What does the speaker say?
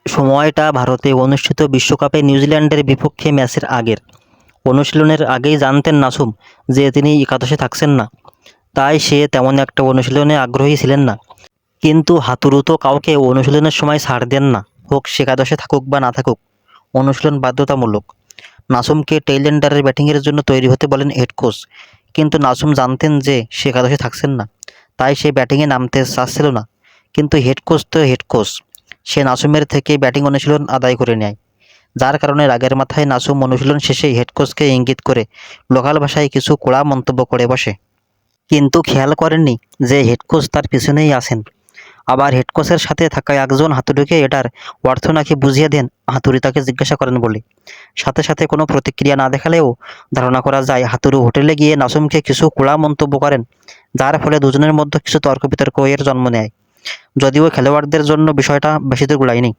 সময়টা ভারতে অনুষ্ঠিত বিশ্বকাপে নিউজিল্যান্ডের বিপক্ষে ম্যাচের আগের। অনুশীলনের আগেই জানতেন নাসুম যে তিনি একাদশে থাকছেন না, তাই সে তেমন একটা অনুশীলনে আগ্রহী ছিলেন না। কিন্তু হাতুড়ু তো কাউকে অনুশীলনের সময় ছাড় দেন না, হোক সে একাদশে থাকুক বা না থাকুক, অনুশীলন বাধ্যতামূলক। নাসুমকে টেইলেন্ডারের ব্যাটিংয়ের জন্য তৈরি হতে বলেন হেড কোচ, কিন্তু নাসুম জানতেন যে সে একাদশে থাকছেন না, তাই সে ব্যাটিংয়ে নামতে চাচ্ছিল না। কিন্তু হেড কোচ তো হেড কোচ, সে নাসুমের থেকে ব্যাটিং অনুশীলন আদায় করে নেয়, যার কারণে রাগের মাথায় নাসুম অনুশীলন শেষে হেড কোচকে ইঙ্গিত করে লোকাল ভাষায় কিছু কড়া মন্তব্য করে বসে। কিন্তু খেয়াল করেননি যে হেড কোচ তার পিছনেই আছেন। আবার হেড কোচের সাথে থাকা একজন হাতুড়িকে এটার অর্থ নাকি বুঝিয়ে দেন হাতুড়ি তাকে জিজ্ঞাসা করেন বলে। সাথে সাথে কোনো প্রতিক্রিয়া না দেখালেও ধারণা করা যায় হাতুড়ু হোটেলে গিয়ে নাসুমকে কিছু কড়া মন্তব্য করেন, যার ফলে দুজনের মধ্যে কিছু তর্ক বিতর্ক এর জন্ম নেয়। যদিও খেলোয়াড়দের জন্য বিষয়টা বেশি দূর গোড়ায়নি।